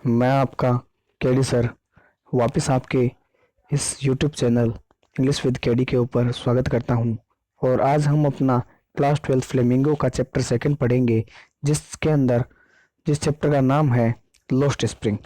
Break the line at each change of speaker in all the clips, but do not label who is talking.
मैं आपका KD sir वापस आपके इस YouTube channel English with KD के ऊपर स्वागत करता हूं। और आज हम अपना क्लास 12 फ्लेमिंगो का चैप्टर सेकंड पढ़ेंगे, जिस चैप्टर का नाम है लॉस्ट स्प्रिंग।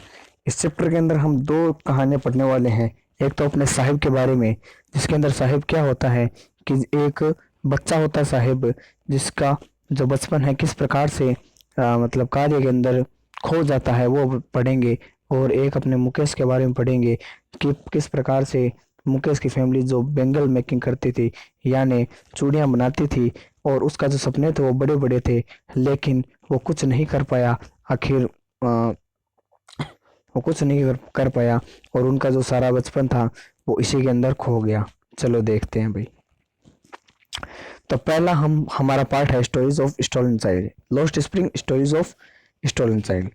इस चैप्टर के अंदर हम दो कहानियां पढ़ने वाले हैं। एक तो अपने साहिब के बारे में, जिसके अंदर साहिब क्या होता है कि एक बच्चा होता है साहिब, जिसका जो बचपन है किस प्रकार से मतलब कार्य के अंदर खो जाता है, वो पढ़ेंगे। और एक अपने मुकेश के बारे में पढ़ेंगे कि किस प्रकार से मुकेश की फैमिली जो बेंगल मेकिंग करती थी, यानी चूड़ियाँ बनाती थी, और उसका जो सपने थे वो बड़े बड़े थे, लेकिन वो कुछ नहीं कर पाया। आखिर वो कुछ नहीं कर पाया और उनका जो सारा बचपन था वो इसी के अंदर खो गया। चलो देखते हैं भाई। तो पहला हमारा पार्ट है stories of stolen child, lost spring stories of stolen child.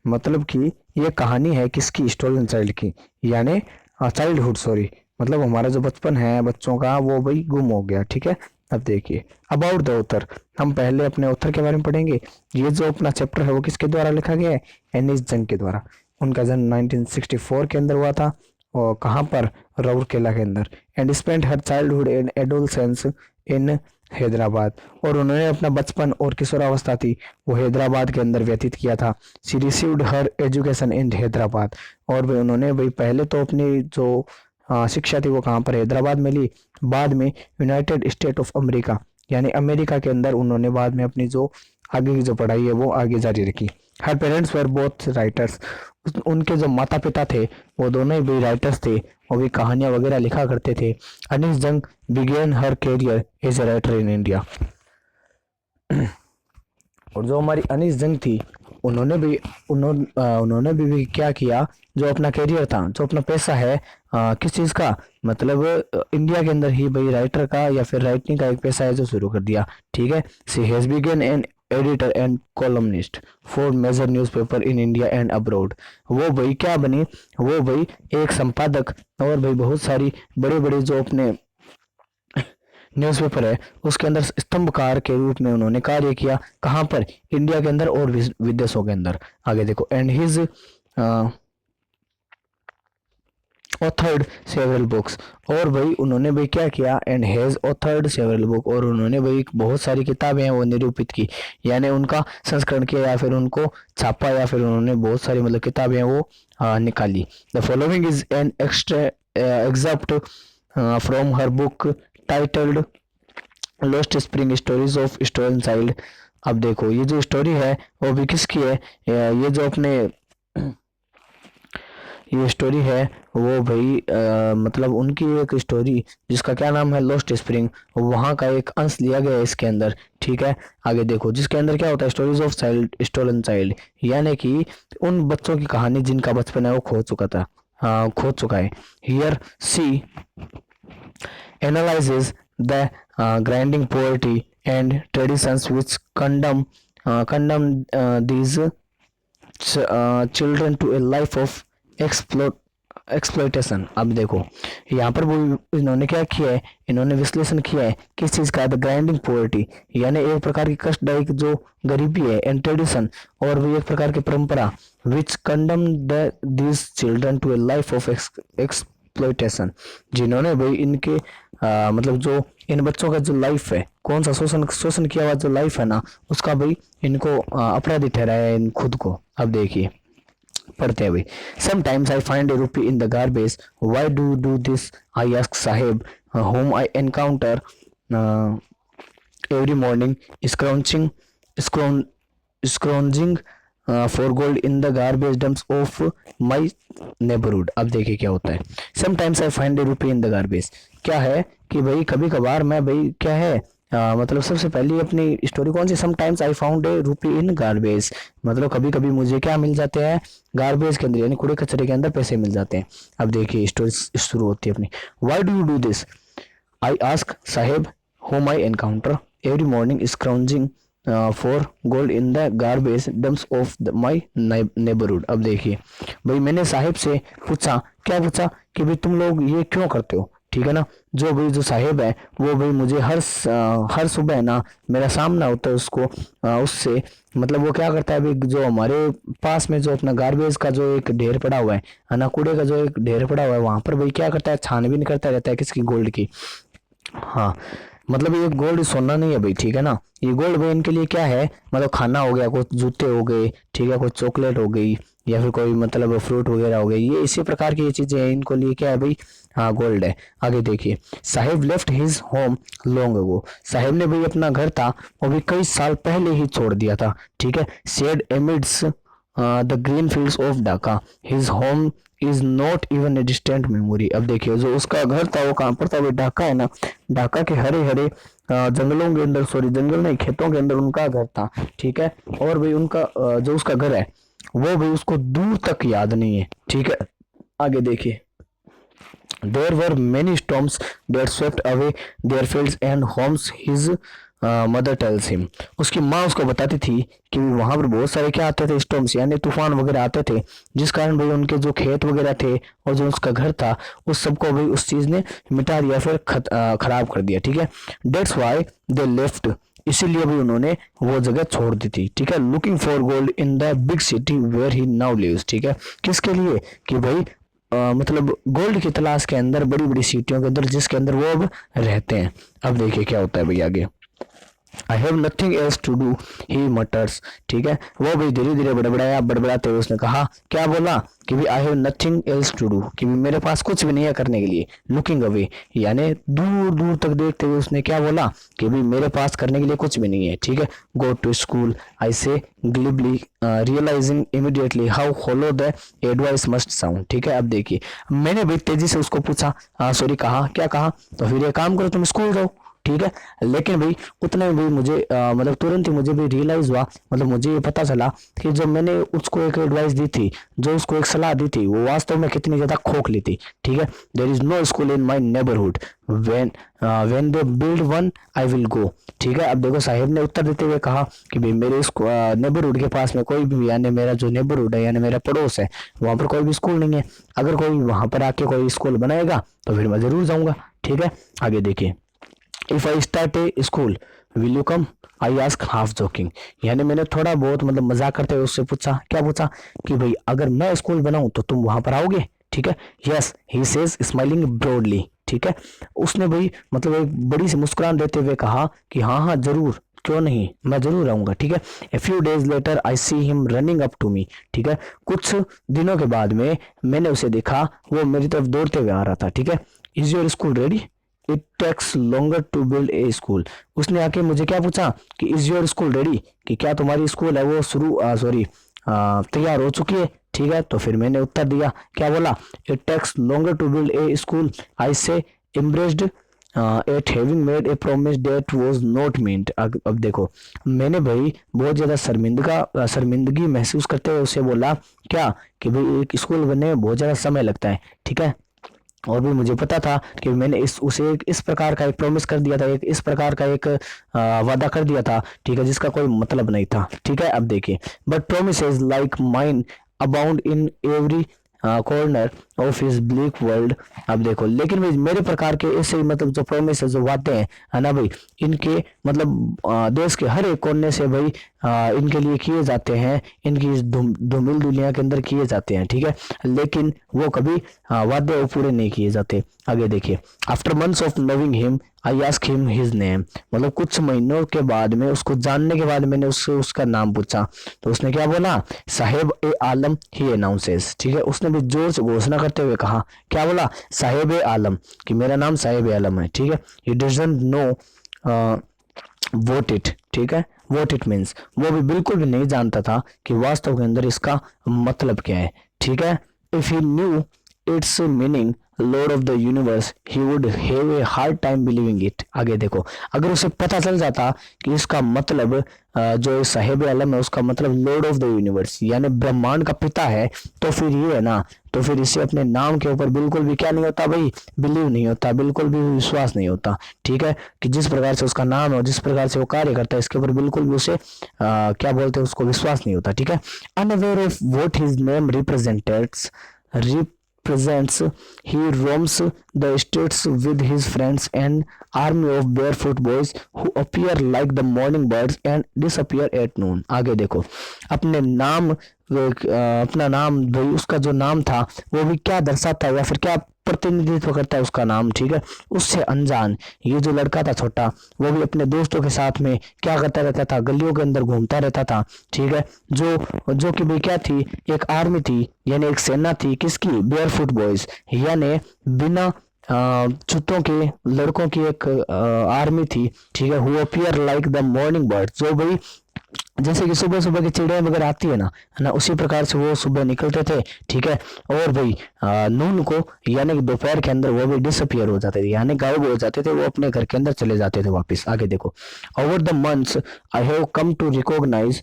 मतलब कि ये कहानी है किसकी? स्टोलन चाइल्ड की, यानी चाइल्डहुड, सॉरी, मतलब हमारा जो बचपन है बच्चों का वो भाई गुम हो गया। ठीक है, अब देखिए अबाउट द ऑथर। हम पहले अपने ऑथर के बारे में पढ़ेंगे। ये जो अपना चैप्टर है वो किसके द्वारा लिखा गया है? एनिस जंग के द्वारा। उनका जन्म 1964 के अंदर हुआ था, और कहाँ पर? राउरकेला के अंदर। And spent her childhood and adolescence in Hyderabad. और उन्होंने अपना बचपन और किशोरावस्था थी वो हैदराबाद के अंदर व्यतीत किया था। She received her education in Hyderabad. और भाई उन्होंने भाई पहले तो अपनी जो शिक्षा थी वो कहाँ पर? हैदराबाद में ली। बाद में यूनाइटेड स्टेट ऑफ अमेरिका, यानी अमेरिका के अंदर उन्होंने बाद में अपनी जो आगे की जो पढ़ाई है वो आगे जारी रखी। हर पेरेंट्स वर बोथ राइटर्स। उनके जो माता पिता थे वो दोनों ही भी राइटर्स थे, वो भी कहानियां वगैरह लिखा करते थे। Anees Jung began her career as a writer in India. और जो हमारी अनीस जंग थी उन्होंने भी क्या किया? जो अपना कैरियर था, जो अपना पैसा है, किस चीज़ का? मतलब इंडिया के अंदर ही भाई राइटर का या फिर राइटिंग का एक पैसा है जो शुरू कर दिया। ठीक है, she has begun an editor and columnist for major newspaper in India and abroad. वो भाई क्या बनी? वो भाई एक संपादक, और भाई बहुत सारी बड़े बड़े जो अपने न्यूज़पेपर है उसके अंदर स्तंभकार के रूप में उन्होंने कार्य किया। कहाँ पर? इंडिया के अंदर और विदेशों के अंदर। आगे देखो, and his authored several books. और भाई उन्होंने भाई क्या किया? And has authored several book. और उन्होंने भाई बहुत सारी किताबें हैं वो निरूपित की, यानी उनका संस्करण किया या फिर उनको छापा, या फिर उन्होंने बहुत सारी मतलब किताबें हैं वो निकाली। The following is an extra excerpt from her book titled lost spring stories of stolen child. अब देखो ये जो स्टोरी है वो भी किसकी है? ये जो अपने ये स्टोरी है वो भाई मतलब उनकी एक स्टोरी जिसका क्या नाम है? Lost spring. वहाँ का एक अंश लिया गया है इसके अंदर। ठीक है, आगे देखो, जिसके अंदर क्या होता है? Stories of child stolen child, यानी कि उन बच्चों की कहानी जिनका बचपन है वो खो चुका था, खो चुका है। Here she analyzes the grinding poverty and traditions which condemn these children to a life of exploitation. अब देखो यहाँ पर वो इन्होंने क्या किया है? इन्होंने विश्लेषण किया है किस चीज का? द ग्राइंडिंग पोवर्टी, यानी एक प्रकार की कष्टदायक जो गरीबी है, एंड ट्रेडिशन, और भी एक प्रकार की परंपरा, which condemn this children to a life of exploitation, जिन्होंने भाई इनके मतलब जो इन बच्चों का जो लाइफ है, कौन सा शोषण शोषण किया हुआ जो लाइफ है ना, उसका भाई इनको अपराधी ठहराया है इन खुद को। अब देखिए पढ़ते हैं भाई। Sometimes I find a rupee in the garbage, why do this I ask Saheb whom I encounter every morning scrounging scroung- scrounging for gold in the garbage dumps of my neighborhood। अब देखिए क्या होता है। Sometimes I find a rupee in the garbage, क्या है कि भाई कभी कभार मैं भाई क्या है मतलब सबसे पहली अपनी स्टोरी कौन सी? Sometimes I found a rupee in garbage, मतलब कभी कभी मुझे क्या मिल जाते हैं? गार्बेज के अंदर, यानी कूड़े कचरे के अंदर पैसे मिल जाते हैं। अब देखिए स्टोरी शुरू होती है अपनी। Why do you do this I ask Sahib, whom I encounter every morning scrounging for gold in the garbage dumps of my neighborhood। अब देखिए भाई मैंने साहिब से पूछा, क्या पूछा? कि भाई तुम लोग ये क्यों करते हो? ठीक है ना। जो भाई जो साहिब है वो भाई मुझे हर सुबह ना मेरा सामना होता है उसको उससे मतलब वो क्या करता है भाई, जो हमारे पास में जो अपना गार्बेज का जो एक ढेर पड़ा हुआ है ना, कूड़े का जो एक ढेर पड़ा हुआ है, वहां पर भाई क्या करता है, छानबीन करता रहता है किसकी, गोल्ड की। हाँ, मतलब ये गोल्ड सोना नहीं है भाई, ठीक है ना। ये गोल्ड भाई इनके लिए क्या है, मतलब खाना हो गया, कुछ जूते हो गए, ठीक है, कुछ चॉकलेट हो गई, या फिर कोई मतलब फ्रूट वगैरह हो गए, ये इसी प्रकार की ये चीजें हैं इनको लिए क्या है भाई, हाँ गोल्ड है। आगे देखिए, Sahib left his home long ago, Sahib ने भाई अपना घर था वो भी कई साल पहले ही छोड़ दिया था, ठीक है। Said amidst the green fields of Dhaka, his home is not even a distant memory. अब देखिए जो उसका घर था वो कहाँ पर था, वो ढाका है ना, ढाका के हरे हरे जंगलों के अंदर, सॉरी जंगल नहीं खेतों के अंदर उनका घर था, ठीक है। और भाई उनका जो उसका घर है वो भी उसको दूर तक याद नहीं है, ठीक है। आगे देखिए, there were many storms that swept away their fields and homes, his mother tells him, उसकी माँ उसको बताती थी कि वहां पर बहुत सारे क्या आते थे, स्टॉर्म्स यानी तूफान वगैरह आते थे, जिस कारण भाई उनके जो खेत वगैरह थे और जो उसका घर था उस सबको भाई उस चीज ने मिटा दिया, फिर खराब कर दिया, ठीक है। डेट्स वाई दे लेफ्ट, इसीलिए भी उन्होंने वो जगह छोड़ दी थी, ठीक है। Looking for gold in the big city where he now lives, ठीक है। किसके लिए, कि भाई मतलब गोल्ड की तलाश के अंदर बड़ी बड़ी सिटियों के अंदर जिसके अंदर वो अब रहते हैं। अब देखिए क्या होता है भाई आगे, I have nothing else to do he mutters, ठीक है। वो भी धीरे धीरे बड़बड़ाया, बड़बड़ाते हुए उसने कहा, क्या बोला कि भी I have nothing else to do, कि भी मेरे पास कुछ भी नहीं है करने के लिए। लुकिंग अवे, यानी दूर दूर तक देखते हुए उसने क्या बोला कि भी मेरे पास करने के लिए कुछ भी नहीं है, ठीक है। गो to school I say glibly, realizing immediately how hollow the advice must sound, ठीक है। अब देखिए मैंने भी तेजी से उसको पूछा, सॉरी कहा, क्या कहा, तो फिर ये काम करो तुम स्कूल जाओ, ठीक है। लेकिन भाई उतने में भी मुझे मतलब तुरंत ही मुझे भी रियलाइज हुआ, मतलब मुझे ये पता चला कि जो मैंने उसको एक एडवाइस दी थी, जो उसको एक सलाह दी थी, वो वास्तव में कितनी ज्यादा खोखली थी, ठीक है। There is no school in my neighbourhood, when they build one I will go, ठीक है। अब देखो साहिब ने उत्तर देते हुए कहा कि भाई मेरे नेबरहुड के पास में कोई भी, यानी मेरा जो नेबरहुड है यानी मेरा पड़ोस है, वहां पर कोई भी स्कूल नहीं है। अगर कोई वहां पर आके कोई स्कूल बनाएगा तो फिर मैं जरूर जाऊंगा, ठीक है। आगे देखिए, if I start A school will you come, I ask half joking, यानी मैंने थोड़ा बहुत मतलब मजाक करते हुए उससे पूछा, क्या पूछा, कि भाई अगर मैं स्कूल बनाऊं तो तुम वहां पर आओगे, ठीक है। Yes he says smiling broadly, ठीक है। उसने भाई मतलब एक बड़ी सी मुस्कुराहट देते हुए कहा कि हाँ हाँ जरूर, क्यों नहीं, मैं जरूर आऊंगा, ठीक है। A few days later I see him running up to me, ठीक है। कुछ दिनों के बाद में मैंने उसे देखा, वो मेरी तरफ दौड़ते हुए आ रहा था, ठीक है। Is your school ready, it takes longer to build a school, उसने आके मुझे क्या पूछा कि इज योर स्कूल रेडी, कि क्या तुम्हारी स्कूल है वो तैयार हो चुकी है, ठीक है। तो फिर मैंने उत्तर दिया, क्या बोला, it takes longer to build a school I say embarrassed at having made a promise that was not meant. अब देखो मैंने भाई बहुत ज्यादा शर्मिंदगी महसूस करते हुए उसे बोला, क्या, कि भाई एक स्कूल बनने में बहुत ज्यादा समय लगता है, ठीक है। और भी मुझे पता था कि मैंने उसे इस प्रकार का एक प्रॉमिस कर दिया था, इस प्रकार का एक वादा कर दिया था, ठीक है, जिसका कोई मतलब नहीं था, ठीक है। अब देखिए, but promises like mine abound in every corner of his black world. अब देखो लेकिन भाई मेरे प्रकार के ऐसे मतलब जो प्रोमिस जो वादे हैं, है ना भाई, इनके मतलब देश के हर एक कोने से भाई इनके लिए किए जाते हैं, इनकी इस धूमिल दुनिया के अंदर किए जाते हैं, ठीक है। लेकिन वो कभी वादे पूरे नहीं किए जाते। आगे देखिए, after months of loving him I ask him his name, मतलब कुछ महीनों के बाद में उसको जानने के बाद मैंने उससे उसका नाम पूछा, तो उसने क्या बोला, साहेब ए आलम ही अनाउंसेस, ठीक है। उसने भी जोर से घोषणा करते हुए कहा, क्या बोला, साहेब ए आलम, कि मेरा नाम साहेब ए आलम है, ठीक है। He doesn't know what it, ठीक है, वॉट इट मीन्स, वो भी बिल्कुल भी नहीं जानता था कि वास्तव के अंदर इसका मतलब क्या है, ठीक है। If he new it's meaning Lord of the universe he would have a hard time believing it. आगे देखो, अगर उसे पता चल जाता कि इसका मतलब जो साहेब आलम है उसका मतलब लॉर्ड ऑफ द यूनिवर्स यानी ब्रह्मांड का पिता है, तो फिर ये है ना, तो फिर इसे अपने नाम के ऊपर बिल्कुल भी क्या नहीं होता भाई, बिलीव नहीं होता, बिल्कुल भी विश्वास नहीं होता, ठीक है। कि जिस प्रकार से उसका नाम है और जिस प्रकार से वो कार्य करता है इसके ऊपर बिल्कुल भी उसे क्या बोलते हैं, उसको विश्वास नहीं होता, ठीक है। Unaware of what his name represents presents, he roams the streets with his friends and army of barefoot boys who appear like the morning birds and disappear at noon. आगे देखो, अपने नाम अपना नाम भाई, उसका जो नाम था वो भी क्या दर्शाता है या फिर क्या प्रतिनिधित्व करता है उसका नाम, ठीक है, उससे अनजान ये जो लड़का था छोटा, वो भी अपने दोस्तों के साथ में क्या करता रहता था, गलियों के अंदर घूमता रहता था, ठीक है, जो कि भाई क्या थी, एक आर्मी थी, यानी एक सेना थी, किसकी, बेयरफुट बॉयज, यानी बिना जूतों के लड़कों की एक आर्मी थी, ठीक है, who appear like the morning bird, जो भाई जैसे कि सुबह सुबह की चिड़िया वगैरह आती है ना, उसी प्रकार से वो सुबह निकलते थे, ठीक है, और भाई नून को यानी कि दोपहर के अंदर वो भी डिसअपियर हो जाते थे, यानी गायब हो जाते थे, वो अपने घर के अंदर चले जाते थे वापस। आगे देखो, over the months I have come to recognise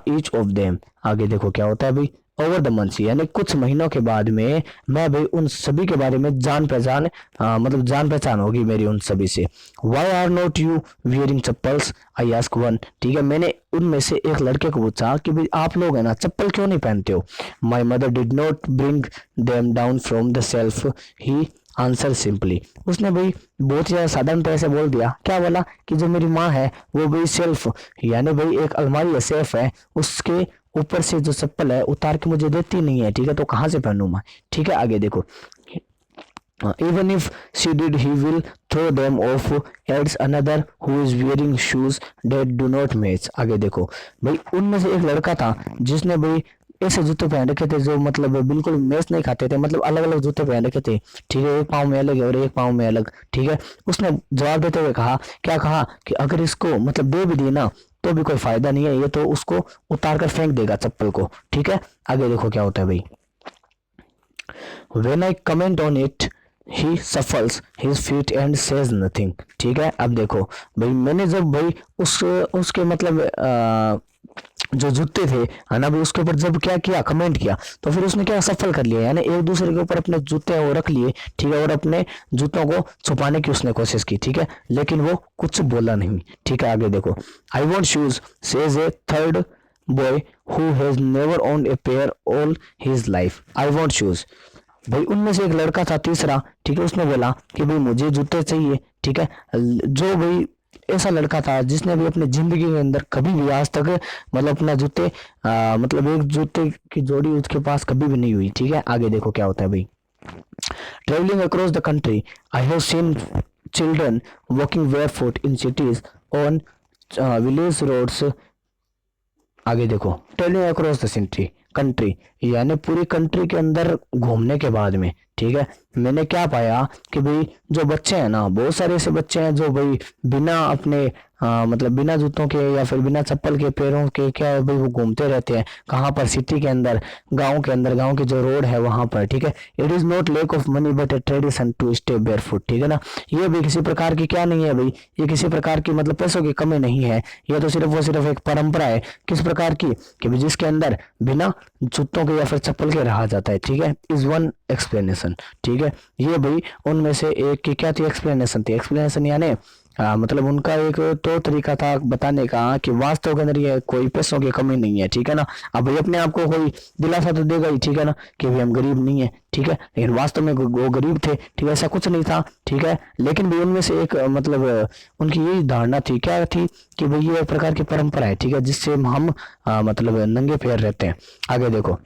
each of them. आगे देखो क्या होता है भाई, ओवर द मंथ्स यानी कुछ महीनों के बाद में मैं भाई उन सभी के बारे में जान पहचान मतलब जान पहचान होगी मेरी उन सभी से। Why are not you wearing chappals, I ask one, ठीक है, मैंने उनमें से एक लड़के को पूछा कि भाई आप लोग है ना चप्पल क्यों नहीं पहनते हो। My mother did not bring them down from the self, he answer simply, उसने भाई बहुत ही ज्यादा साधारण तरह से बोल दिया, क्या बोला कि जो मेरी माँ है वो भाई सेल्फ यानी भाई एक अलमारी है, सेफ है, उसके ऊपर से जो चप्पल है उतार के मुझे देती नहीं है, ठीक है, तो कहाँ से पहनूं मैं, ठीक है। आगे देखो, even if she did he will throw them off, adds another who is wearing shoes that do not match। आगे देखो भाई, उनमें से एक लड़का था जिसने भाई ऐसे जूते पहन रखे थे जो मतलब बिल्कुल मैच नहीं खाते थे, मतलब अलग अलग जूते पहन रखे थे, ठीक है, एक पाँव में अलग है और एक पाँव में अलग, ठीक है। उसने जवाब देते हुए कहा, क्या कहा कि अगर इसको मतलब दे भी दी ना तो भी कोई फायदा नहीं है, ये तो उसको उतार कर फेंक देगा चप्पल को, ठीक है। आगे देखो क्या होता है भाई, when I comment on it he shuffles his feet and says nothing, ठीक है। अब देखो भाई, मैंने जब भाई उसके मतलब जो जूते थे है ना भाई, उसके ऊपर जब क्या किया, कमेंट किया, तो फिर उसने क्या सफल कर लिया, यानी एक दूसरे के ऊपर अपने जूते वो रख लिए, ठीक है, और अपने जूतों को छुपाने की उसने कोशिश की, ठीक है, लेकिन वो कुछ बोला नहीं, ठीक है। आगे देखो, I want shoes says A third boy who has never owned a pair all his life. I want shoes, भाई उनमें से एक लड़का था तीसरा, ठीक है, उसने बोला कि भाई मुझे जूते चाहिए, ठीक है, जो भाई ऐसा लड़का था जिसने भी अपनी जिंदगी के अंदर कभी भी आज तक मतलब अपना जूते मतलब एक जूते की जोड़ी उसके पास कभी भी नहीं हुई, ठीक है। आगे देखो क्या होता है भाई, travelling across the country I have seen children walking barefoot in cities on village roads. आगे देखो, ट्रेवलिंग अक्रॉस द कंट्री यानी पूरी कंट्री के अंदर घूमने के बाद में, ठीक है, मैंने क्या पाया कि भाई जो बच्चे हैं ना, बहुत सारे ऐसे बच्चे हैं जो भाई बिना अपने मतलब बिना जूतों के या फिर बिना चप्पल के, पैरों के, क्या है भाई, वो घूमते रहते हैं, कहाँ पर, सिटी के अंदर, गांव के अंदर, गांव की जो रोड है वहां पर, ठीक है। It is not lack of money but a tradition to stay barefoot, ठीक है ना, ये भी किसी प्रकार की क्या नहीं है भाई, ये किसी प्रकार की मतलब पैसों की कमी नहीं है, ये तो सिर्फ एक परंपरा है, किस प्रकार की, कि भाई जिसके अंदर बिना जूतों के या फिर चप्पल के रहा जाता है, ठीक है। इज वन एक्सप्लेनेशन, ठीक है, ये भाई उनमें से एक की क्या थी, एक्सप्लेनेशन थी। एक्सप्लेनेशन यानी मतलब उनका एक तो तरीका था बताने का कि वास्तव के अंदर ये कोई पैसों की कमी नहीं है, ठीक है ना। अब भाई अपने आप को कोई दिलासा तो देगा ही, ठीक है ना, कि भाई हम गरीब नहीं है, ठीक है, लेकिन वास्तव में वो गरीब थे, ठीक है, ऐसा कुछ नहीं था, ठीक है। लेकिन भी उनमें से एक मतलब उनकी यही धारणा थी, क्या थी, कि भाई ये एक प्रकार की परंपरा है, ठीक है, जिससे हम मतलब नंगे पैर रहते हैं। आगे देखो,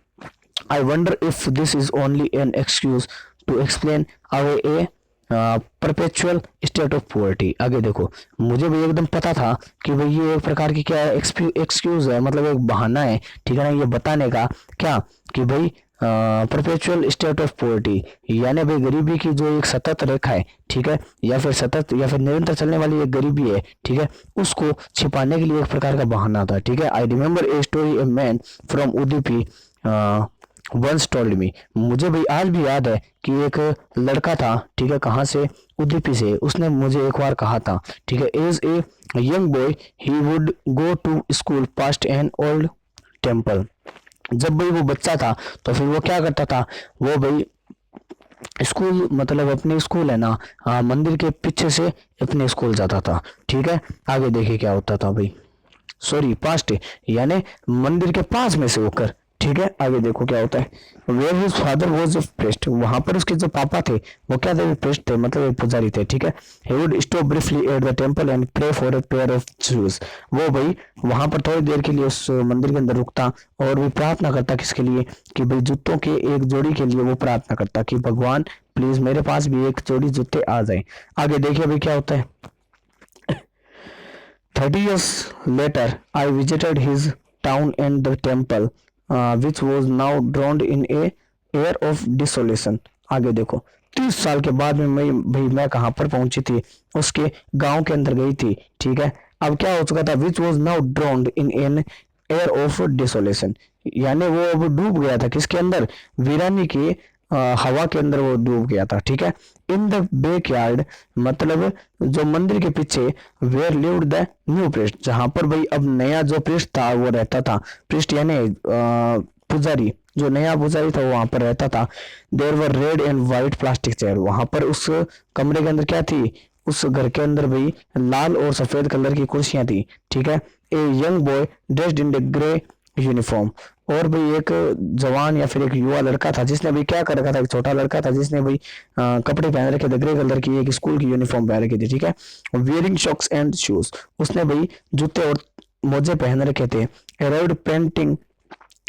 I wonder if this is only an excuse to explain away a perpetual state of poverty. आगे देखो, मुझे भी एकदम पता था कि भाई ये एक प्रकार की क्या एक्सक्यूज है, मतलब एक बहाना है, ठीक है ना, ये बताने का क्या, कि भाई परपेचुअल स्टेट ऑफ पोवर्टी यानी भाई गरीबी की जो एक सतत रेखा है, ठीक है, या फिर सतत या फिर निरंतर चलने वाली एक गरीबी है, ठीक है, उसको छिपाने के लिए एक प्रकार का बहाना था, ठीक है। I remember a story a man from Udupi once told me, मुझे भाई आज भी याद है कि एक लड़का था, ठीक है, कहाँ से, उडुपी से, उसने मुझे एक बार कहा था, ठीक है, as a young boy he would go to school past an old temple. जब भाई वो बच्चा था तो फिर वो क्या करता था, वो भाई स्कूल मतलब अपने स्कूल है ना, मंदिर के पीछे से अपने स्कूल जाता था, ठीक है। आगे देखिए क्या होता था भाई, सॉरी पास्ट यानी मंदिर के पास में से होकर, ठीक है, आगे देखो क्या होता है। Where his father was a priest, वहां पर उसके जो पापा थे वो क्या थे, प्रीस्ट थे, मतलब एक पुजारी थे। ठीक है, he would stop briefly at the temple and pray for a pair of shoes, वो भाई वहां पर थोड़ी देर के लिए उस मंदिर के अंदर रुकता और भी प्रार्थना करता, किसके लिए, कि भाई जूतों के एक जोड़ी के लिए वो प्रार्थना करता कि भगवान प्लीज मेरे पास भी एक जोड़ी जूते आ जाए। आगे देखिए भाई क्या होता है। 30 years later, I visited his town and the temple, which was now drowned in a air of desolation. आगे देखो, 30 साल के बाद में मैं कहाँ पर पहुंची थी, उसके गांव के अंदर गई थी। ठीक है, अब क्या हो चुका था, which was now drowned in an air of desolation, यानी वो अब डूब गया था किसके अंदर, वीरानी की हवा के अंदर वो डूब गया था। ठीक है, इन द बैकयार्ड, मतलब जो मंदिर के पीछे, where lived the new priest, जहां पर भाई अब नया जो प्रीस्ट था वो रहता था, प्रीस्ट यानी पुजारी, जो नया पुजारी था वो वहां पर रहता था। There were red and white plastic chair, वहां पर उस कमरे के अंदर क्या थी, उस घर के अंदर भाई लाल और सफेद कलर की कुर्सियां थी। ठीक है, ए young boy dressed in the grey uniform, और भाई एक जवान या फिर एक युवा लड़का था जिसने भाई क्या कर रखा था, एक छोटा लड़का था जिसने भाई कपड़े पहन रखे थे ग्रे कलर की, एक स्कूल की यूनिफॉर्म पहन रखी थी। ठीक है, वियरिंग शॉक्स एंड शूज, उसने भाई जूते और मोजे पहन रखे थे। Arrived painting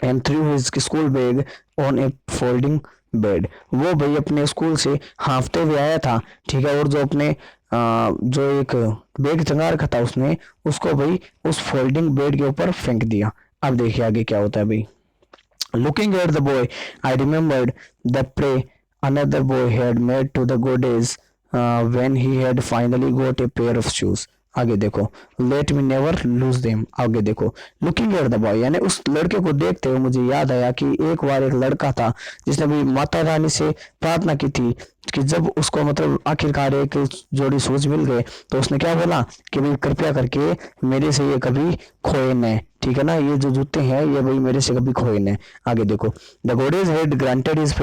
and through his school bag on A folding bed, वो भाई अपने स्कूल से हांफते हुए आया था। ठीक है, और जो अपने जो एक बैग टंगा रखा था उसने उसको भाई उस फोल्डिंग बेड के ऊपर फेंक दिया। अब देखिए आगे क्या होता है भाई। Looking at the boy, I remembered the prayer another boy had made to the goddess when he had finally got a pair of shoes. आगे देखो, let me never lose them. आगे देखो, लुकिंग एट द बॉय, यानी उस लड़के को देखते हुए मुझे याद आया कि एक बार एक लड़का था जिसने भी माता रानी से प्रार्थना की थी कि जब उसको मतलब आखिरकार एक जोड़ी शूज मिल गए तो उसने क्या बोला कि भाई कृपया करके मेरे से ये कभी खोए न। ठीक है ना, ये जो जूते हैं ये भाई मेरे से कभी खोए न। आगे देखो, the goddess had granted his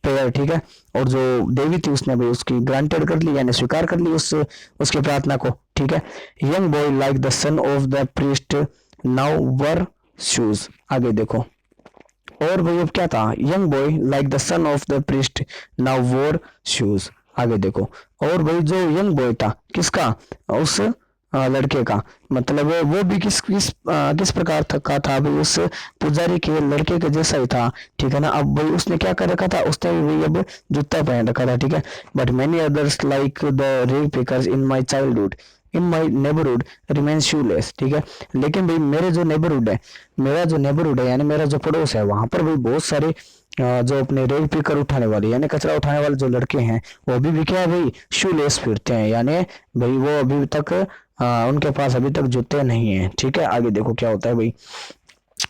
prayer, ठीक है, और जो देवी थी उसने भी उसकी ग्रांटेड कर ली, यानी स्वीकार कर ली उसकी प्रार्थना को। ठीक है, young boy like the son of the priest now were shoes. आगे देखो, और भाई अब क्या था, young boy like the son of the priest now वोर शूज। आगे देखो, और भाई जो यंग बॉय था किसका, उस लड़के का, मतलब वो भी किस प्रकार का था भाई, उस पुजारी के लड़के के जैसा ही था। ठीक है ना, अब भाई उसने क्या कर रखा था, उसने भी भाई अब जूता पहन रखा था। ठीक है, but many others like the rag pickers in my childhood in my neighbourhood remain shoeless. ठीक है, लेकिन भाई मेरे जो नेबरहुड है, यानी मेरा जो पड़ोस है, वहां पर भाई बहुत सारे जो अपने रेग पिकर उठाने वाले यानी कचरा उठाने वाले जो लड़के हैं वो अभी भी क्या है भाई, शूलेस फिरते हैं, यानी भाई वो अभी तक उनके पास अभी तक जूते नहीं है। ठीक है, आगे देखो क्या होता है भाई।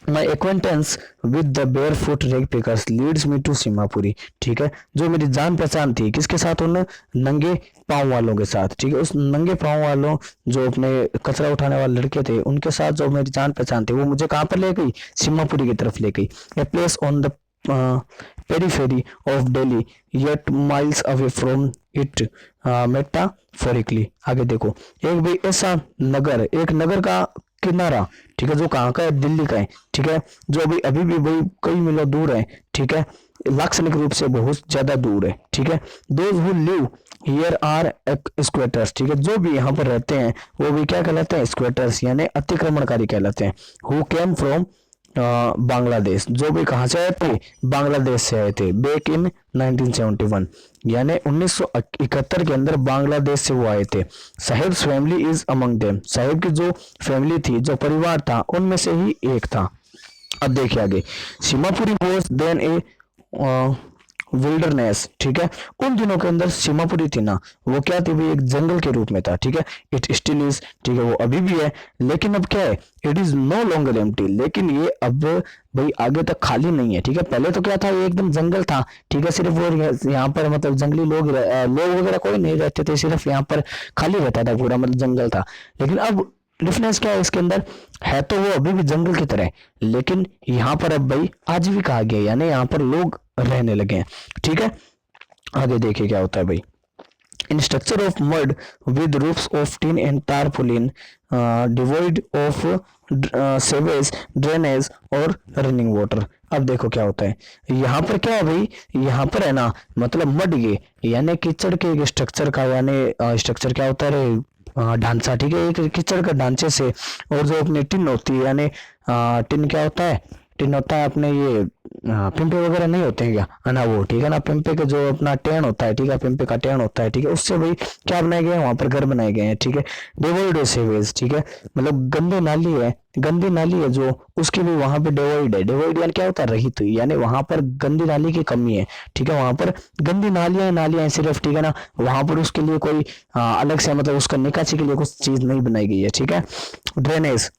My acquaintance with the barefoot rag pickers leads me to Seemapuri. ठीक है, जो मेरी जान पहचान थी किसके साथ, उन नंगे पाँव वालों के साथ। ठीक है, उस नंगे पाँव वालों जो अपने कचरा उठाने वाले लड़के थे उनके साथ जो मेरी जान पहचान थी वो मुझे कहाँ पर ले गई, सीमापुरी की तरफ ले गई। A place on the periphery of Delhi yet miles away from it metaphorically। आगे देखो, एक भी ऐसा नगर, एक नगर का किनारा, ठीक है, जो कहाँ का है, दिल्ली का है। ठीक है, जो अभी भी भाई कई मीलों दूर है। ठीक है, लाक्षणिक रूप से बहुत ज्यादा दूर है। ठीक है, those who live here are squatters. ठीक है, जो भी यहाँ पर रहते हैं वो भी क्या कहलाते हैं, स्क्वेटर्स, यानी अतिक्रमणकारी कहलाते हैं। हु केम फ्रॉम बांग्लादेश, जो भी कहाँ से आए थे, बांग्लादेश से आए थे। बैक इन 1971, यानी 1971 के अंदर बांग्लादेश से वो आए थे। Sahib family is among them, Sahib की जो फैमिली थी, जो परिवार था, उनमें से ही एक था। अब देखिए आगे, Seemapuri was then a wilderness. ठीक है, उन दिनों के अंदर सीमापुरी थी ना, वो क्या थी भाई, एक जंगल के रूप में था। ठीक है, इट स्टिल इज, ठीक है, वो अभी भी है, लेकिन अब क्या है, it is no longer empty, लेकिन ये अब भाई आगे तक खाली नहीं है। ठीक है, पहले तो क्या था, ये एकदम जंगल था। ठीक है, सिर्फ वो यहाँ पर मतलब जंगली लोग वगैरह कोई नहीं रहते थे, सिर्फ यहाँ पर खाली रहता था पूरा, मतलब जंगल था। लेकिन अब डिफरेंस क्या है इसके अंदर, है तो वो अभी भी जंगल की तरह, लेकिन यहाँ पर अब भाई आजीविका आ गया, यानी यहाँ पर लोग रहने लगे हैं। ठीक है, आगे देखिए क्या होता है भाई। in structure of mud with roofs of tin and tarpaulin, devoid of sewage, drainage और रनिंग वाटर। अब देखो क्या होता है यहाँ पर, क्या है भाई, यहाँ पर है ना मतलब मड ये यानी कीचड़ के एक स्ट्रक्चर का, यानी स्ट्रक्चर क्या होता है रे, ढांचा, ठीक है, एक कीचड़ का ढांचे से, और जो अपनी टिन होती है, यानी टिन क्या होता है, टिन होता है अपने ये पिंपे वगैरह नहीं होते हैं क्या, है ना वो, ठीक है ना, पिंपे का जो अपना टेन होता है, ठीक है, पिंपे का टेन होता है, ठीक है, उससे भाई क्या बनाए गए हैं, वहां पर घर बनाए गए हैं, ठीक है। डिवोइड सेवेज, ठीक है, मतलब गंदी नाली है, गंदी नाली है जो, उसकी भी वहां पे डिवोइड है, डिवोइड यानी क्या होता है, रहित हुई, यानी वहां पर गंदी नाली की कमी है, ठीक है, वहां पर गंदी नालियां सिर्फ, ठीक है ना, वहां पर उसके लिए कोई अलग से मतलब उसका निकासी के लिए कुछ चीज नहीं बनाई गई है, ठीक है। ड्रेनेज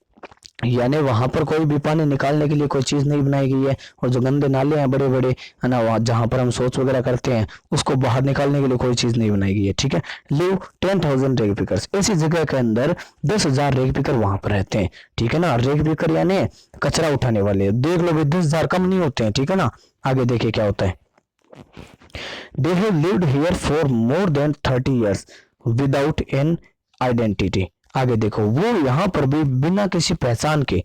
यानी वहां पर कोई भी पानी निकालने के लिए कोई चीज नहीं बनाई गई है, और जो गंदे नाले हैं बड़े बड़े, है ना, वहां जहां पर हम शौच वगैरह करते हैं उसको बाहर निकालने के लिए कोई चीज नहीं बनाई गई है, ठीक है। लिव 10,000 रेग पिकर्स, ऐसी जगह के अंदर 10,000 रेग पिकर वहां पर रहते हैं, ठीक है ना। रेग पिकर यानी कचरा उठाने वाले, देख लो भाई 10,000 कम नहीं होते हैं, ठीक है ना। आगे देखिए क्या होता है, they have lived here for more than 30 years without an identity। आगे देखो वो यहाँ पर भी बिना किसी पहचान के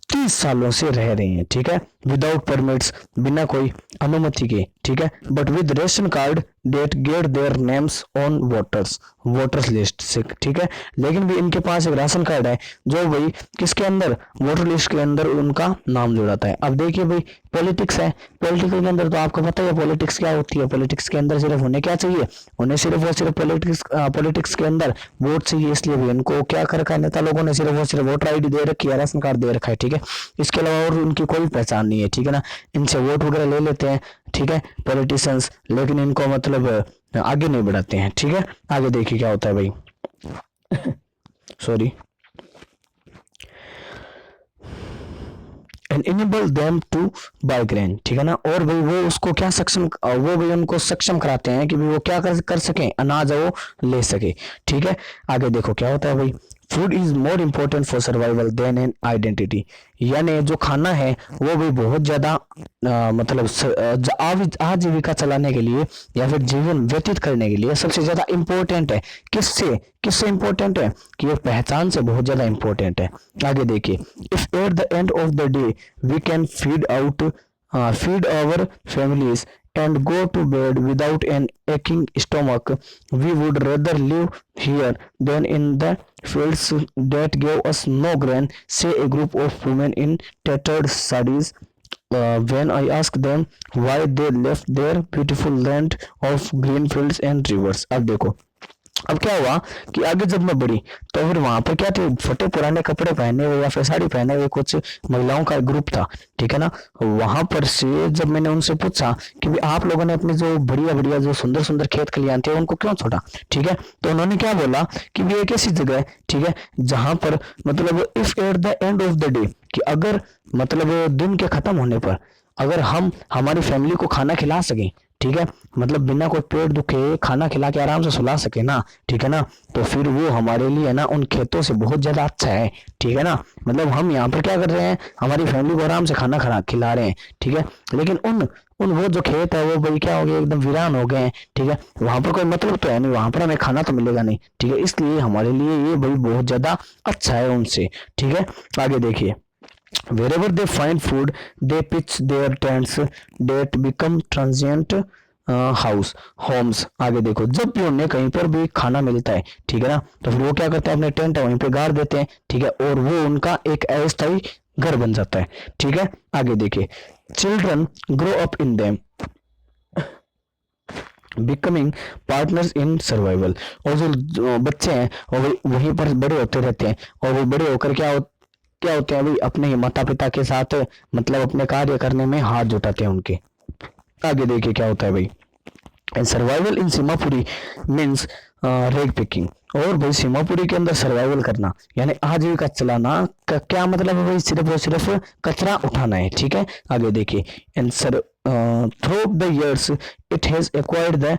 30 सालों से रह रहे हैं, ठीक है, विदाउट परमिट्स, बिना कोई अनुमति के, ठीक है, but with ration card that get their names on voters list से, ठीक है, लेकिन भी इनके पास एक राशन कार्ड है जो भाई किसके अंदर, वोटर लिस्ट के अंदर उनका नाम जुड़ाता है। अब देखिए भाई पॉलिटिक्स है, पॉलिटिक्स के अंदर तो आपको पता है पॉलिटिक्स क्या होती है, पॉलिटिक्स के अंदर सिर्फ उन्हें क्या चाहिए, उन्हें सिर्फ और सिर्फ पॉलिटिक्स के अंदर वोट चाहिए, इसलिए भी इनको क्या कर रखा है नेता लोगों ने, सिर्फ और सिर्फ वोटर आईडी दे रखी है, राशन कार्ड दे रखा है, ठीक है, इसके अलावा और उनकी कोई पहचान नहीं है, ठीक है ना। इनसे वोट वगैरह ले लेते हैं, ठीक है, पॉलिटिशियंस, लेकिन इनको मतलब आगे नहीं बढ़ाते हैं, ठीक है। आगे देखिए क्या होता है भाई sorry, and enable them to buy grain, ठीक है ना, और भाई वो उसको क्या सक्षम, वो भाई उनको सक्षम कराते हैं कि भाई वो क्या कर सके, अनाज वो ले सके, ठीक है। आगे देखो क्या होता है भाई, food is more important for survival than an identity, यानी जो खाना है वो भी बहुत ज्यादा मतलब आजीविका चलाने के लिए या फिर जीवन व्यतीत करने के लिए सबसे ज्यादा इम्पोर्टेंट है। किससे इम्पोर्टेंट है कि ये पहचान से बहुत ज्यादा इम्पोर्टेंट है। आगे देखिए, if at the end of the day we can feed our families and go to bed without an aching stomach, we would rather live here than in the fields that gave us no grain, say a group of women in tattered sarees when I asked them why they left their beautiful land of green fields and rivers। अब देखो अब क्या हुआ कि आगे जब मैं बढ़ी तो फिर वहां पर क्या थे, फटे पुराने कपड़े पहने हुए या फिर साड़ी पहने हुए कुछ महिलाओं का ग्रुप था, ठीक है ना। वहां पर से जब मैंने उनसे पूछा कि भी आप लोगों ने अपने जो बढ़िया बढ़िया जो सुंदर सुंदर खेत खलियान थे उनको क्यों छोड़ा, ठीक है, तो उन्होंने क्या बोला कि भी एक ऐसी जगह है, ठीक है, जहां पर मतलब if at the end of the day, कि अगर मतलब दिन के खत्म होने पर अगर हम हमारी फैमिली को खाना खिला सकें, ठीक है, मतलब बिना कोई पेट दुखे खाना खिला के आराम से सुला सके ना, ठीक है ना, तो फिर वो हमारे लिए ना उन खेतों से बहुत ज्यादा अच्छा है, ठीक है ना। मतलब हम यहाँ पर क्या कर रहे हैं, हमारी फैमिली को आराम से खाना खिला रहे हैं, ठीक है, लेकिन उन वो जो खेत है वो भाई क्या हो गए, एकदम वीरान हो गए हैं, ठीक है, वहां पर कोई मतलब तो है नहीं, वहां पर हमें खाना तो मिलेगा नहीं, ठीक है, इसलिए हमारे लिए ये भाई बहुत ज्यादा अच्छा है उनसे, ठीक है। आगे देखिए, wherever they find food they pitch their tents that become transient homes। आगे देखो, जब भी उन्हें कहीं पर भी खाना मिलता है, ठीक है ना, तो फिर वो क्या करते हैं, अपने टेंट वहीं पे गाड़ देते हैं, ठीक है, और वो उनका एक अस्थायी घर बन जाता है, ठीक है। आगे देखिए, children grow up in them becoming partners in survival, और जो बच्चे हैं वो वहीं पर बड़े होते रहते हैं, और वो बड़े होकर क्या होते हैं भाई, अपने माता पिता के साथ मतलब अपने कार्य करने में हाथ जुटाते हैं उनके। आगे देखिए क्या होता है भाई, सर्वाइवल इन सीमापुरी मीन्स रेग पिकिंग, और भाई सीमापुरी के अंदर सर्वाइवल करना यानी आजीविका चलाना का क्या मतलब है भाई, सिर्फ और सिर्फ कचरा उठाना है, ठीक है। आगे देखिए, and through the years it has acquired the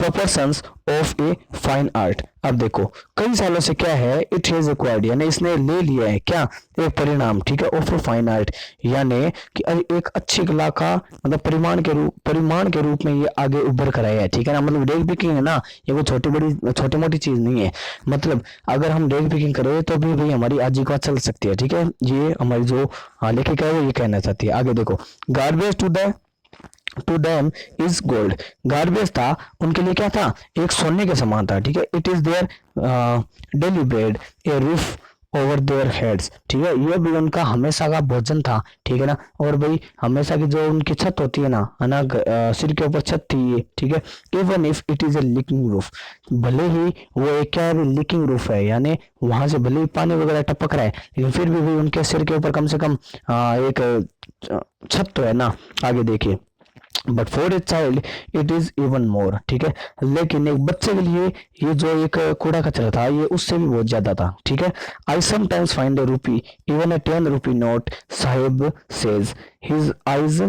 proportions of a fine art. अब देखो कई सालों से क्या है, इट हैज एक्वायर्ड यानी इसने ले लिया है क्या, एक परिणाम, ठीक है, ऑफ ए फाइन आर्ट यानी कि एक अच्छी कला का मतलब परिमाण के रूप में ये आगे उभर कर आया है, ठीक है ना। मतलब डेक पिकिंग है ना, ये कोई छोटी मोटी चीज नहीं है। मतलब अगर हम डेक पिकिंग करें तो भी भाई हमारी आजीविका चल सकती है, ठीक है। ये हमारी जो लेखिका है वो ये कहना चाहती है। आगे देखो, garbage to them is gold. Garbage था उनके लिए क्या था, एक सोने के समान था, ठीक है। It is their daily bread, A roof over their heads, ठीक है। ये भी उनका हमेशा का भोजन था, ठीक है ना। और भाई हमेशा की जो उनकी छत होती है ना, सिर के ऊपर छत थी ये, ठीक है। Even if it is a leaking roof, भले ही वो एक क्या है, लीकिंग रूफ है यानी वहां से भले ही पानी वगैरह टपक रहा है, लेकिन फिर भी उनके सिर के ऊपर कम से कम एक छत तो है ना। आगे देखिए, but for a child it is even more, ठीक है। लेकिन एक बच्चे के लिए ये जो एक कूड़ा कचरा था ये उससे भी बहुत ज्यादा था, ठीक है। आई समटाइम्स फाइंड ए रूपी even a 10 rupee note, Sahib says, his eyes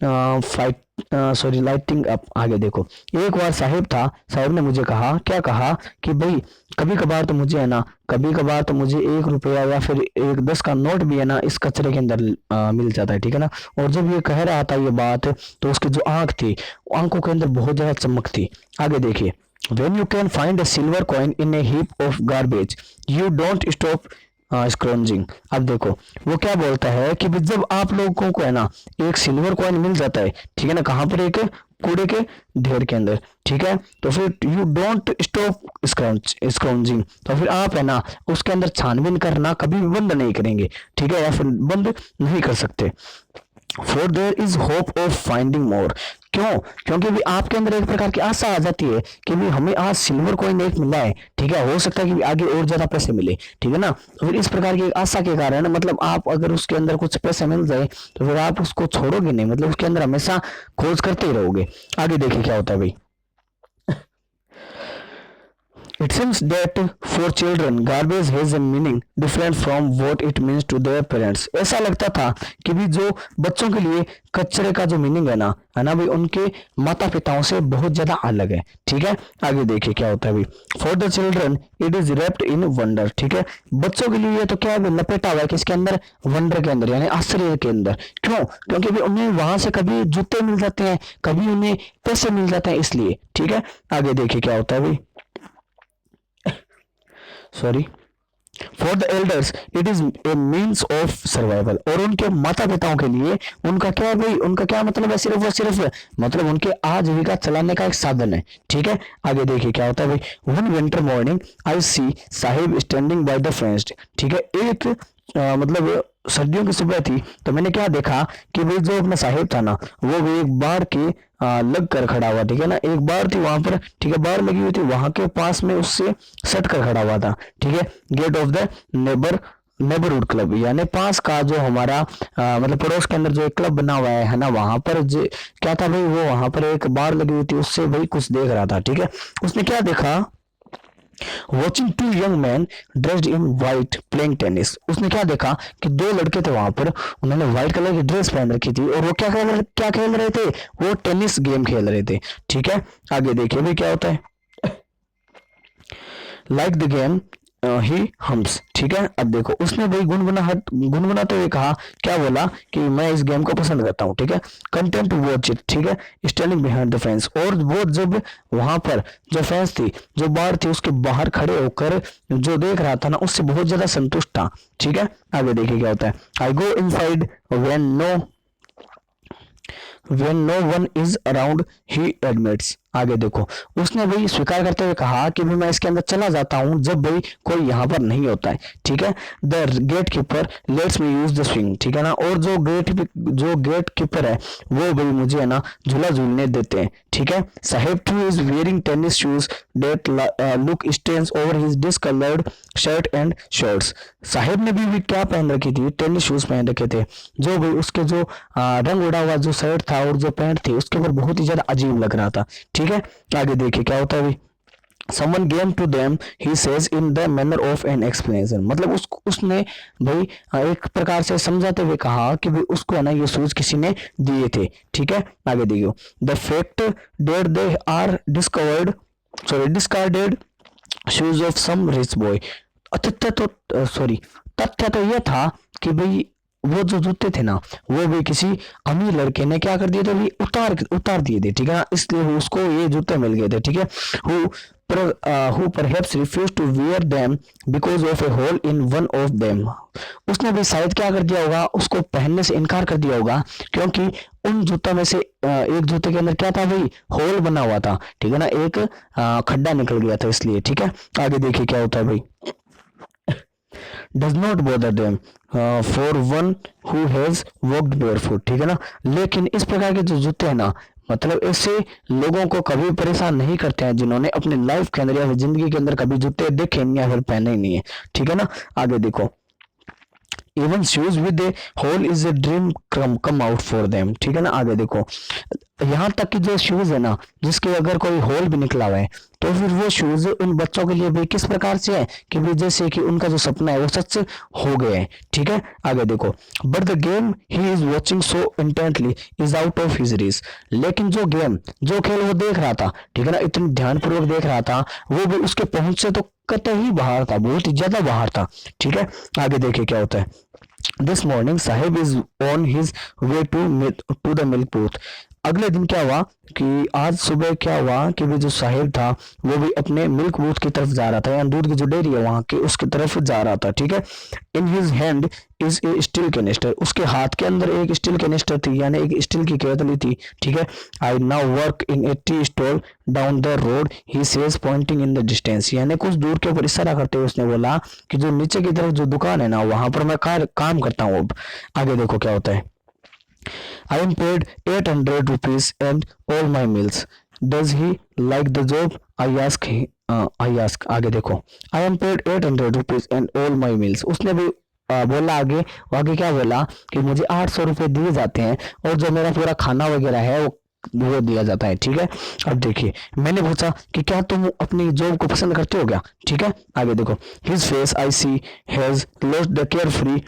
fight lighting up. आगे देखो, एक बार साहिब ने मुझे कहा, क्या कहा कि भाई कभी कभार तो मुझे है ना, कभी कभार तो मुझे 1 रुपया या फिर एक 10 का नोट भी है ना इस कचरे के अंदर मिल जाता है, ठीक है ना। और जब ये कह रहा था ये बात तो उसकी जो आंख थी, आंखों के अंदर बहुत ज्यादा चमक थी। आगे देखिए, when you can find a silver coin in a heap of garbage you don't stop स्क्रॉन्जिंग। अब देखो वो क्या बोलता है कि जब आप लोगों को है ना एक सिल्वर कॉइन मिल जाता है, ठीक है ना, कहाँ पर, एक कूड़े के ढेर के अंदर, ठीक है, तो फिर यू डोंट स्टॉप स्क्रॉन्जिंग, तो फिर आप है ना उसके अंदर छानबीन करना कभी भी बंद नहीं करेंगे, ठीक है, या फिर बंद नहीं कर सकते। For there is hope of finding more. क्यों? क्योंकि भी आपके अंदर एक प्रकार की आशा आ जाती है कि भी हमें आज सिल्वर कॉइन एक मिला है, ठीक है, हो सकता है कि आगे और ज्यादा पैसे मिले, ठीक है ना। तो फिर इस प्रकार की आशा के कारण मतलब आप अगर उसके अंदर कुछ पैसे मिल जाए तो फिर आप उसको छोड़ोगे नहीं, मतलब उसके अंदर हमेशा खोज करते ही रहोगे। आगे देखिए क्या होता है भाई, It seems that for children garbage has a meaning different from what it means to their parents. ऐसा लगता था कि भी जो बच्चों के लिए कचरे का जो मीनिंग है ना भाई उनके माता पिताओं से बहुत ज्यादा अलग है, ठीक है। आगे देखिए क्या होता है भाई, for the children it is wrapped in wonder, ठीक है। बच्चों के लिए तो क्या है, लपेटा हुआ है किसके अंदर, वंडर के अंदर यानी आश्चर्य के अंदर। क्यों? क्योंकि भी उन्हें वहां से कभी जूते मिल जाते हैं, कभी उन्हें पैसे मिल जाते हैं, इसलिए, ठीक है। आगे देखिए क्या होता है भाई, sorry, for the elders it is a means of survival. और उनके माता पिताओं के लिए उनका क्या है भाई, उनका क्या मतलब है, सिर्फ और सिर्फ मतलब उनके आजीविका चलाने का एक साधन है, ठीक है। आगे देखिए क्या होता है भाई, one winter morning I see Saheb standing by the fence, ठीक है। एक मतलब सर्दियों की सुबह थी तो मैंने क्या देखा कि भाई जो अपना साहिब था ना वो भी एक बार के लग कर खड़ा हुआ, ठीक है ना। एक बार थी वहां पर, ठीक है, बार लगी हुई थी, वहां के पास में उससे सट कर खड़ा हुआ था, ठीक है। Gate of the neighbourhood club यानी पास का जो हमारा मतलब पड़ोस के अंदर जो एक क्लब बना हुआ है ना, वहां पर क्या था भाई, वो वहां पर एक बार लगी हुई थी, उससे भाई कुछ देख रहा था, ठीक है। उसने क्या देखा, watching two young man dressed in white playing tennis. उसने क्या देखा कि 2 लड़के थे वहां पर, उन्होंने व्हाइट कलर की ड्रेस पहन रखी थी और वो क्या खेल रहे थे, वो टेनिस गेम खेल रहे थे, ठीक है। आगे देखिए भाई क्या होता है, like the game he hums, ठीक है। अब देखो उसने भाई गुनगुनाते हुए कहा, क्या बोला कि मैं इस गेम को पसंद करता हूँ, ठीक है। कंटेंट टू वॉच इट, ठीक है, स्टैंडिंग बिहाइंड द फेंस। और वो जब वहां पर जो फेंस थी, जो बार थी, उसके बाहर खड़े होकर जो देख रहा था ना उससे बहुत ज्यादा संतुष्ट था, ठीक है। आगे देखिए क्या होता है, I go inside when no one is around he admits। आगे देखो उसने भाई स्वीकार करते हुए कहा कि भाई मैं इसके अंदर चला जाता हूं जब भाई कोई यहाँ पर नहीं होता है, ठीक है। The gatekeeper lets me use the swing, ठीक है ना। और जो गेट कीपर है वो भाई मुझे है ना झूला झूलने देते हैं, ठीक है। Saheb too is wearing tennis shoes that look stains over his discoloured shirt and shorts. Saheb ने भी क्या पहन रखी थी, टेनिस शूज पहन रखे थे, जो भाई उसके जो रंग उड़ा हुआ जो शर्ट था और जो पैंट थी उसके ऊपर बहुत ही ज्यादा अजीब लग रहा था, ठीक है। आगे देखिए क्या होता है भाई, someone gave to them he says in the manner of an explanation। मतलब उसने भाई एक प्रकार से समझाते हुए कहा कि भाई उसको है ना ये शूज किसी ने दिए थे, ठीक है। आगे देखियो, the fact that they are discovered sorry discarded shoes of some rich boy. तथ्य तो यह था कि भाई वो जो जूते थे ना वो भी किसी अमीर लड़के ने क्या कर दिए थे भाई, उतार दिए थे, ठीक है ना, इसलिए उसको ये जूते मिल गए थे, ठीक है। Who perhaps refuse to wear them because of a hole in one of them. उसने भी शायद क्या कर दिया होगा, उसको पहनने से इनकार कर दिया होगा क्योंकि उन जूता में से एक जूते के अंदर क्या था भाई, होल बना हुआ था, ठीक है ना, एक खड्डा निकल गया था इसलिए, ठीक है। आगे देखिए क्या होता है भाई, does not bother them for one who has walked barefoot, ठीक है ना। लेकिन इस प्रकार के जो जूते हैं ना, मतलब ऐसे लोगों को कभी परेशान नहीं करते हैं जिन्होंने अपनी लाइफ के अंदर या फिर जिंदगी के अंदर कभी जूते देखे नहीं या फिर पहने ही नहीं है, ठीक है ना। आगे देखो, even shoes with a hole is a dream come out for them, ठीक है ना। आगे देखो, यहाँ तक कि जो शूज है ना जिसके अगर कोई होल भी निकला हुआ है तो फिर वो शूज उन बच्चों के लिए भी किस प्रकार से है कि भी जैसे कि उनका जो सपना है वो सच हो गया है, ठीक है। आगे देखो, but the game he is watching so intently is out of his reach. लेकिन जो गेम, जो खेल वो देख रहा था, ठीक है ना, इतनी ध्यानपूर्वक देख रहा था, वो भी उसके पहुंच से तो कतई बाहर था, बहुत ही ज्यादा बाहर था, ठीक है। आगे देखिए क्या होता है, this morning Saheb is on his way to the milk booth. अगले दिन क्या हुआ कि आज सुबह क्या हुआ कि भी जो साहिब था वो भी अपने मिल्क बूथ की तरफ जा रहा था, या दूध की जो डेयरी है वहां की उसकी तरफ जा रहा था, ठीक है। In his hand is a steel canister. उसके हाथ के अंदर एक स्टील कैनिस्टर थी, यानी एक स्टील की केतली थी, ठीक है। I now work in A tea stall down the road he says pointing in the distance. यानी कुछ दूर के ऊपर इशारा करते हुए उसने बोला कि जो नीचे की तरफ जो दुकान है ना वहां पर मैं काम करता हूँ अब। आगे देखो क्या होता है, I am paid 800 rupees and all my meals. Does he like the job? I ask. I ask. आगे देखो, I am paid 800 rupees and all my meals. उसने भी बोला आगे क्या बोला कि मुझे 800 रुपये दिए जाते हैं और जो मेरा पूरा खाना वगैरह है वो दिया जाता है, ठीक है। अब देखिए, मैंने पूछा कि क्या तुम अपनी जॉब को पसंद करते हो क्या, ठीक है। आगे देखो, his face I see has lost the carefree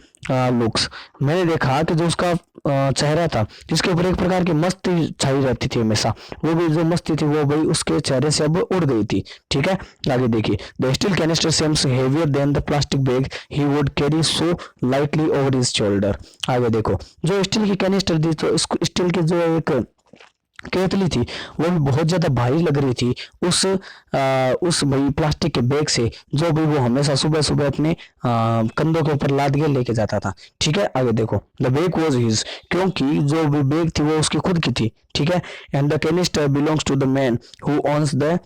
looks. मैंने देखा कि जो उसका चेहरा था जिसके ऊपर एक प्रकार की मस्ती छाई रहती थी हमेशा, वो भी जो मस्ती थी वो भाई उसके चेहरे से अब उड़ गई थी, ठीक है। आगे देखिए, the steel canister seems heavier than the plastic bag he would carry so lightly over his shoulder. आगे देखो, जो स्टील की कैनिस्टर थी तो स्टील की जो एक केतली थी वो भी बहुत ज्यादा भारी लग रही थी उस भाई प्लास्टिक के बैग से, जो भी वो हमेशा सुबह सुबह अपने कंधों के ऊपर लाद के लेके जाता था, ठीक है। आगे देखो, द बैग वाज हिज, क्योंकि जो भी बैग थी वो उसकी खुद की थी, ठीक है। And the canister belongs to the man who owns the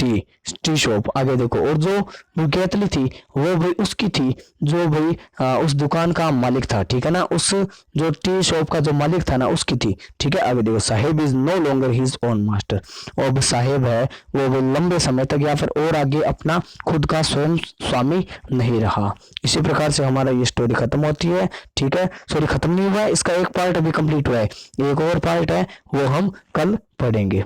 tea shop. आगे देखो, और जो केतली थी वो भाई उसकी थी जो भाई उस दुकान का मालिक था, ठीक है ना, उस जो टी शॉप का जो मालिक था ना उसकी थी, ठीक है। आगे देखो, Saheb is no longer his own master. और साहेब है वो भी लंबे समय तक या फिर और आगे अपना खुद का स्वयं स्वामी नहीं रहा। इसी प्रकार से हमारा ये स्टोरी खत्म होती है, ठीक है। स्टोरी खत्म नहीं हुआ है, इसका एक पार्ट अभी कंप्लीट हुआ है, एक और पार्ट है वो हम कल पढ़ेंगे।